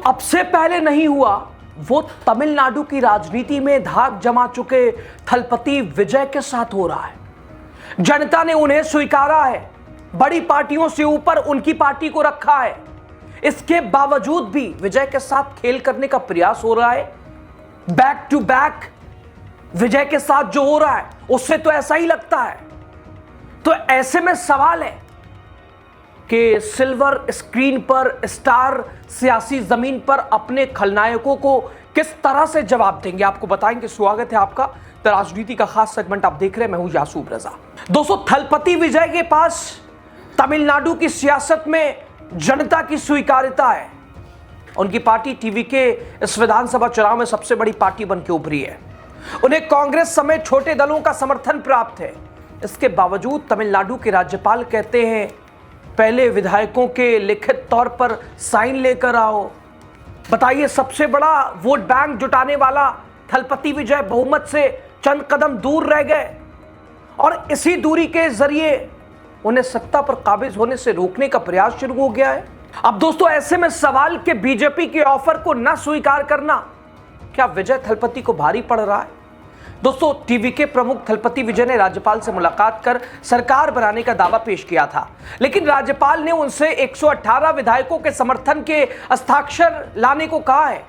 अब से पहले नहीं हुआ वो तमिलनाडु की राजनीति में धाक जमा चुके थलपति विजय के साथ हो रहा है। जनता ने उन्हें स्वीकारा है, बड़ी पार्टियों से ऊपर उनकी पार्टी को रखा है। इसके बावजूद भी विजय के साथ खेल करने का प्रयास हो रहा है। बैक टू बैक विजय के साथ जो हो रहा है उससे तो ऐसा ही लगता है। तो ऐसे में सवाल है कि सिल्वर स्क्रीन पर स्टार सियासी जमीन पर अपने खलनायकों को किस तरह से जवाब देंगे, आपको बताएंगे। स्वागत है आपका द राजनीति का खास सेगमेंट आप देख रहे हैं, मैं हूं यासूब रजा। दोस्तों, थलपति विजय के पास तमिलनाडु की सियासत में जनता की स्वीकार्यता है। उनकी पार्टी टीवीके इस विधानसभा चुनाव में सबसे बड़ी पार्टी बनकर उभरी है। उन्हें कांग्रेस समेत छोटे दलों का समर्थन प्राप्त है। इसके बावजूद तमिलनाडु के राज्यपाल कहते हैं पहले विधायकों के लिखित तौर पर साइन लेकर आओ। बताइए, सबसे बड़ा वोट बैंक जुटाने वाला थलपति विजय बहुमत से चंद कदम दूर रह गए और इसी दूरी के जरिए उन्हें सत्ता पर काबिज होने से रोकने का प्रयास शुरू हो गया है। अब दोस्तों, ऐसे में सवाल कि बीजेपी के ऑफर को न स्वीकार करना क्या विजय थलपति को भारी पड़ रहा है? दोस्तों, टीवीके प्रमुख थलपति विजय ने राज्यपाल से मुलाकात कर सरकार बनाने का दावा पेश किया था, लेकिन राज्यपाल ने उनसे 118 विधायकों के समर्थन के हस्ताक्षर लाने को कहा है।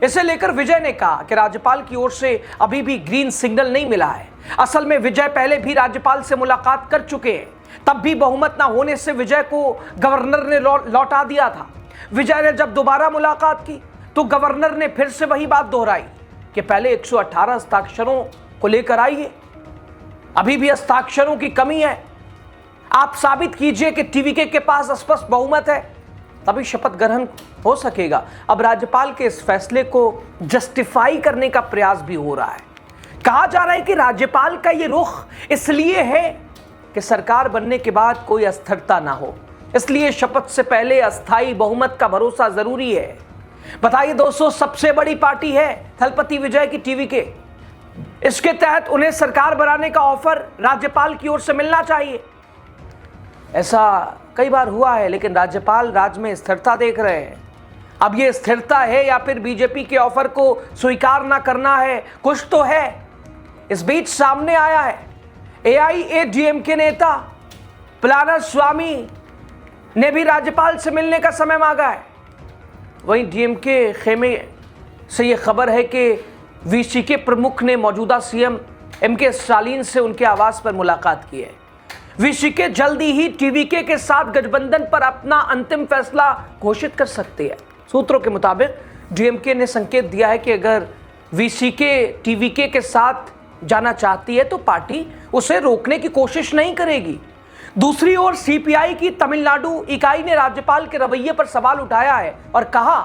इसे लेकर विजय ने कहा कि राज्यपाल की ओर से अभी भी ग्रीन सिग्नल नहीं मिला है। असल में विजय पहले भी राज्यपाल से मुलाकात कर चुके हैं, तब भी बहुमत न होने से विजय को गवर्नर ने लौटा दिया था। विजय ने जब दोबारा मुलाकात की तो गवर्नर ने फिर से वही बात दोहराई कि पहले 118 हस्ताक्षरों को लेकर आइए, अभी भी हस्ताक्षरों की कमी है। आप साबित कीजिए कि टीवीके के पास स्पष्ट बहुमत है, तभी शपथ ग्रहण हो सकेगा। अब राज्यपाल के इस फैसले को जस्टिफाई करने का प्रयास भी हो रहा है। कहा जा रहा है कि राज्यपाल का यह रुख इसलिए है कि सरकार बनने के बाद कोई अस्थिरता ना हो, इसलिए शपथ से पहले अस्थायी बहुमत का भरोसा जरूरी है। बताइए दोस्तों, सबसे बड़ी पार्टी है थलपति विजय की टीवीके। इसके तहत उन्हें सरकार बनाने का ऑफर राज्यपाल की ओर से मिलना चाहिए। ऐसा कई बार हुआ है, लेकिन राज्यपाल राज्य में स्थिरता देख रहे हैं। अब ये स्थिरता है या फिर बीजेपी के ऑफर को स्वीकार ना करना है, कुछ तो है। इस बीच सामने आया है एआईएडीएमके नेता पलानीस्वामी ने भी राज्यपाल से मिलने का समय मांगा है। वहीं डीएमके खेमे से यह खबर है कि वीसीके प्रमुख ने मौजूदा सीएम एमके स्टालिन से उनके आवास पर मुलाकात की है। वीसीके जल्दी ही टीवीके के साथ गठबंधन पर अपना अंतिम फैसला घोषित कर सकती है। सूत्रों के मुताबिक डीएमके ने संकेत दिया है कि अगर वीसीके टीवीके के साथ जाना चाहती है तो पार्टी उसे रोकने की कोशिश नहीं करेगी। दूसरी ओर सीपीआई की तमिलनाडु इकाई ने राज्यपाल के रवैये पर सवाल उठाया है और कहा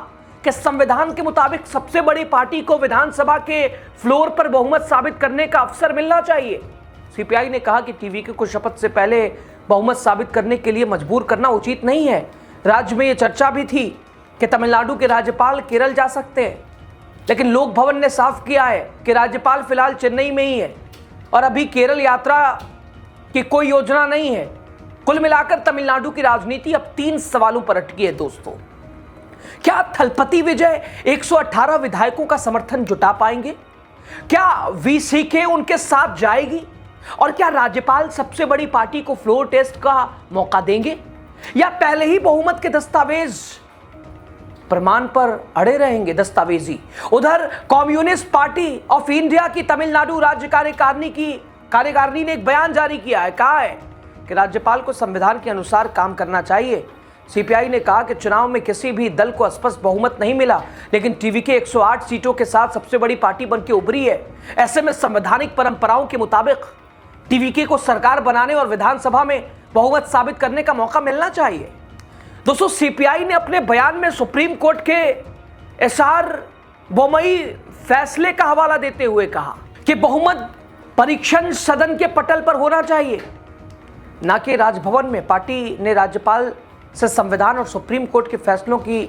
कि संविधान के मुताबिक सबसे बड़ी पार्टी को विधानसभा के फ्लोर पर बहुमत साबित करने का अवसर मिलना चाहिए। सीपीआई ने कहा कि टीवीके को शपथ से पहले बहुमत साबित करने के लिए मजबूर करना उचित नहीं है। राज्य में यह चर्चा भी थी कि तमिलनाडु के राज्यपाल केरल जा सकते हैं, लेकिन लोक भवन ने साफ किया है कि राज्यपाल फिलहाल चेन्नई में ही है और अभी केरल यात्रा की कोई योजना नहीं है। कुल मिलाकर तमिलनाडु की राजनीति अब 3 सवालों पर अटकी है। दोस्तों, क्या थलपति विजय 118 विधायकों का समर्थन जुटा पाएंगे? क्या वीसीके उनके साथ जाएगी? और क्या राज्यपाल सबसे बड़ी पार्टी को फ्लोर टेस्ट का मौका देंगे या पहले ही बहुमत के दस्तावेज प्रमाण पर अड़े रहेंगे? दस्तावेजी उधर कम्युनिस्ट पार्टी ऑफ इंडिया की तमिलनाडु राज्य कार्यकारिणी ने एक बयान जारी किया है। कहा है कि राज्यपाल को संविधान के अनुसार काम करना चाहिए। सीपीआई ने कहा कि चुनाव में किसी भी दल को स्पष्ट बहुमत नहीं मिला, लेकिन टीवीके 108 सीटों के साथ सबसे बड़ी पार्टी बनकर उभरी है। ऐसे में संवैधानिक परंपराओं के मुताबिक टीवीके को सरकार बनाने और विधानसभा में बहुमत साबित करने का मौका मिलना चाहिए। दोस्तों, सीपीआई ने अपने बयान में सुप्रीम कोर्ट के एसआर बोमई फैसले का हवाला देते हुए कहा कि बहुमत परीक्षण सदन के पटल पर होना चाहिए, न कि राजभवन में। पार्टी ने राज्यपाल से संविधान और सुप्रीम कोर्ट के फैसलों की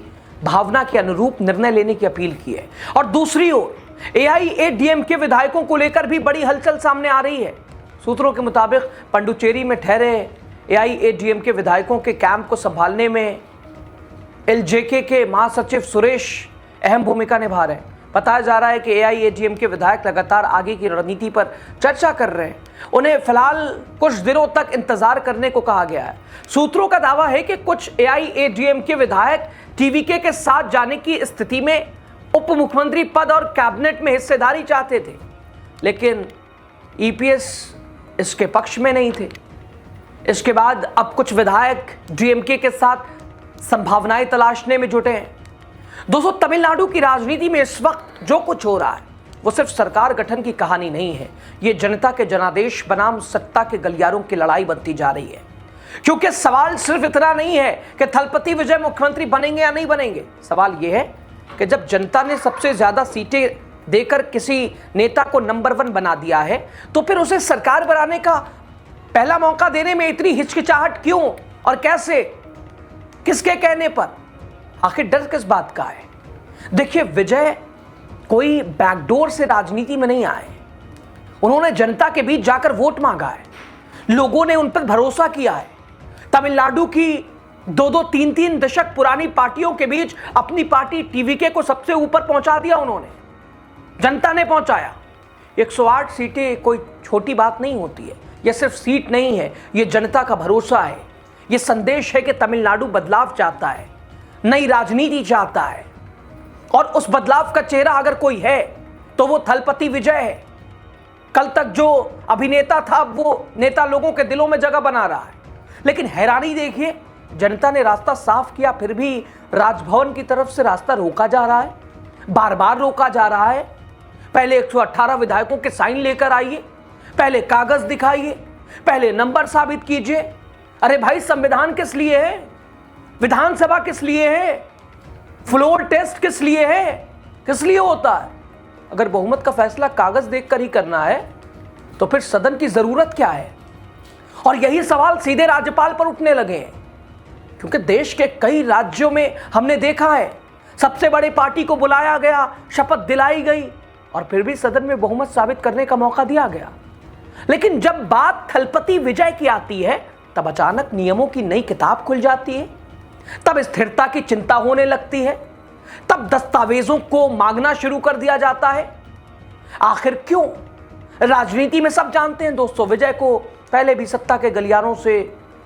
भावना के अनुरूप निर्णय लेने की अपील की है। और दूसरी ओर एआईएडीएमके विधायकोों को लेकर भी बड़ी हलचल सामने आ रही है। सूत्रों के मुताबिक पंडुचेरी में ठहरे एआईएडीएमके विधायकों के कैंप को संभालने में एलजेके के महासचिव सुरेश अहम भूमिका निभा रहे हैं। बताया जा रहा है कि AIADMK के विधायक लगातार आगे की रणनीति पर चर्चा कर रहे हैं। उन्हें फिलहाल कुछ दिनों तक इंतजार करने को कहा गया है। सूत्रों का दावा है कि कुछ AIADMK के विधायक TVK के साथ जाने की स्थिति में उप मुख्यमंत्री पद और कैबिनेट में हिस्सेदारी चाहते थे, लेकिन EPS इसके पक्ष में नहीं थे। इसके बाद अब कुछ विधायक DMK के साथ संभावनाएं तलाशने में जुटे हैं। दोस्तों, तमिलनाडु की राजनीति में इस वक्त जो कुछ हो रहा है वो सिर्फ सरकार गठन की कहानी नहीं है, ये जनता के जनादेश बनाम सत्ता के गलियारों की लड़ाई बनती जा रही है। क्योंकि सवाल सिर्फ इतना नहीं है कि थलपति विजय मुख्यमंत्री बनेंगे या नहीं बनेंगे। सवाल यह है कि जब जनता ने सबसे ज्यादा सीटें देकर किसी नेता को नंबर 1 बना दिया है, तो फिर उसे सरकार बनाने का पहला मौका देने में इतनी हिचकिचाहट क्यों और कैसे, किसके कहने पर? आखिर डर किस बात का है? देखिए, विजय कोई बैकडोर से राजनीति में नहीं आए। उन्होंने जनता के बीच जाकर वोट मांगा है, लोगों ने उन पर भरोसा किया है। तमिलनाडु की 2-2, 3-3 दशक पुरानी पार्टियों के बीच अपनी पार्टी TVK को सबसे ऊपर पहुंचा दिया उन्होंने, जनता ने पहुंचाया। 108 सीटें कोई छोटी बात नहीं होती है। यह सिर्फ सीट नहीं है, यह जनता का भरोसा है। यह संदेश है कि तमिलनाडु बदलाव चाहता है, नई राजनीति चाहता है, और उस बदलाव का चेहरा अगर कोई है तो वो थलपति विजय है। कल तक जो अभिनेता था वो नेता लोगों के दिलों में जगह बना रहा है, लेकिन हैरानी देखिए, जनता ने रास्ता साफ किया, फिर भी राजभवन की तरफ से रास्ता रोका जा रहा है, बार बार रोका जा रहा है। पहले 118 विधायकों के साइन लेकर आइए, पहले कागज दिखाइए, पहले नंबर साबित कीजिए। अरे भाई, संविधान किस लिए है? विधानसभा किस लिए है? फ्लोर टेस्ट किस लिए है? किस लिए होता है? अगर बहुमत का फैसला कागज देखकर ही करना है तो फिर सदन की जरूरत क्या है? और यही सवाल सीधे राज्यपाल पर उठने लगे हैं, क्योंकि देश के कई राज्यों में हमने देखा है, सबसे बड़ी पार्टी को बुलाया गया, शपथ दिलाई गई और फिर भी सदन में बहुमत साबित करने का मौका दिया गया। लेकिन जब बात थलपति विजय की आती है, तब अचानक नियमों की नई किताब खुल जाती है, तब स्थिरता की चिंता होने लगती है, तब दस्तावेजों को मांगना शुरू कर दिया जाता है। आखिर क्यों? राजनीति में सब जानते हैं दोस्तों, विजय को पहले भी सत्ता के गलियारों से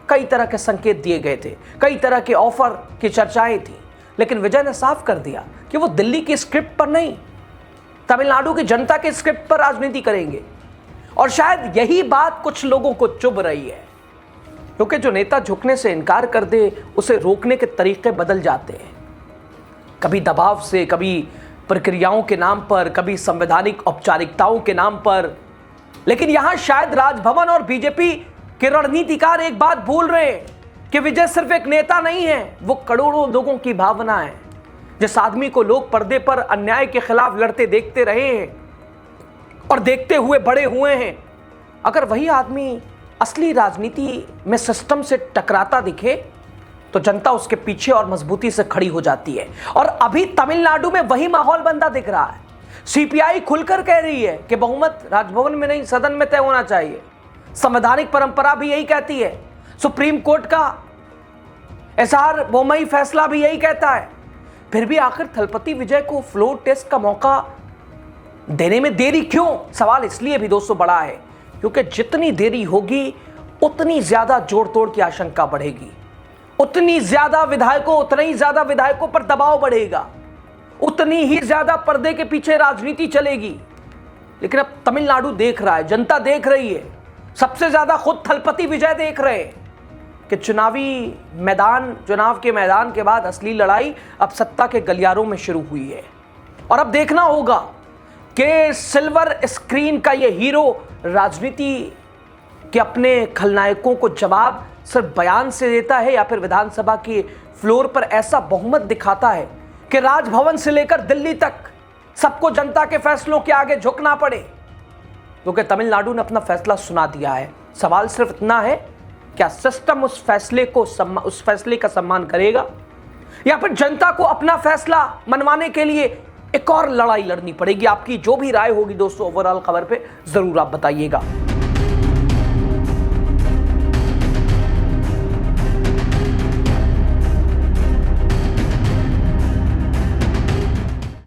कई तरह के संकेत दिए गए थे, कई तरह के ऑफर की चर्चाएं थी, लेकिन विजय ने साफ कर दिया कि वो दिल्ली की स्क्रिप्ट पर नहीं, तमिलनाडु की जनता के स्क्रिप्ट पर राजनीति करेंगे। और शायद यही बात कुछ लोगों को चुभ रही है, क्योंकि जो नेता झुकने से इनकार कर दे, उसे रोकने के तरीके बदल जाते हैं, कभी दबाव से, कभी प्रक्रियाओं के नाम पर, कभी संवैधानिक औपचारिकताओं के नाम पर। लेकिन यहां शायद राजभवन और बीजेपी के रणनीतिकार एक बात भूल रहे हैं कि विजय सिर्फ एक नेता नहीं है, वो करोड़ों लोगों की भावना है। जिस आदमी को लोग पर्दे पर अन्याय के खिलाफ लड़ते देखते रहे हैं और देखते हुए बड़े हुए हैं, अगर वही आदमी असली राजनीति में सिस्टम से टकराता दिखे तो जनता उसके पीछे और मजबूती से खड़ी हो जाती है। और अभी तमिलनाडु में वही माहौल बनता दिख रहा है। CPI खुलकर कह रही है कि बहुमत राजभवन में नहीं, सदन में तय होना चाहिए। संवैधानिक परंपरा भी यही कहती है, सुप्रीम कोर्ट का SR बोम्मई फैसला भी यही कहता है। फिर भी आखिर थलपति विजय को फ्लोर टेस्ट का मौका देने में देरी क्यों? सवाल इसलिए भी दोस्तों बड़ा है क्योंकि जितनी देरी होगी उतनी ज्यादा जोड़ तोड़ की आशंका बढ़ेगी, उतनी ही ज्यादा विधायकों पर दबाव बढ़ेगा, उतनी ही ज्यादा पर्दे के पीछे राजनीति चलेगी। लेकिन अब तमिलनाडु देख रहा है, जनता देख रही है, सबसे ज्यादा खुद थलपति विजय देख रहे हैं कि चुनाव के मैदान के बाद असली लड़ाई अब सत्ता के गलियारों में शुरू हुई है। और अब देखना होगा कि सिल्वर स्क्रीन का ये हीरो राजनीति के अपने खलनायकों को जवाब सिर्फ बयान से देता है या फिर विधानसभा के फ्लोर पर ऐसा बहुमत दिखाता है कि राजभवन से लेकर दिल्ली तक सबको जनता के फैसलों के आगे झुकना पड़े। क्योंकि तमिलनाडु ने अपना फैसला सुना दिया है। सवाल सिर्फ इतना है, क्या सिस्टम उस फैसले का सम्मान करेगा या फिर जनता को अपना फैसला मनवाने के लिए एक और लड़ाई लड़नी पड़ेगी? आपकी जो भी राय होगी दोस्तों ओवरऑल खबर पे जरूर आप बताइएगा।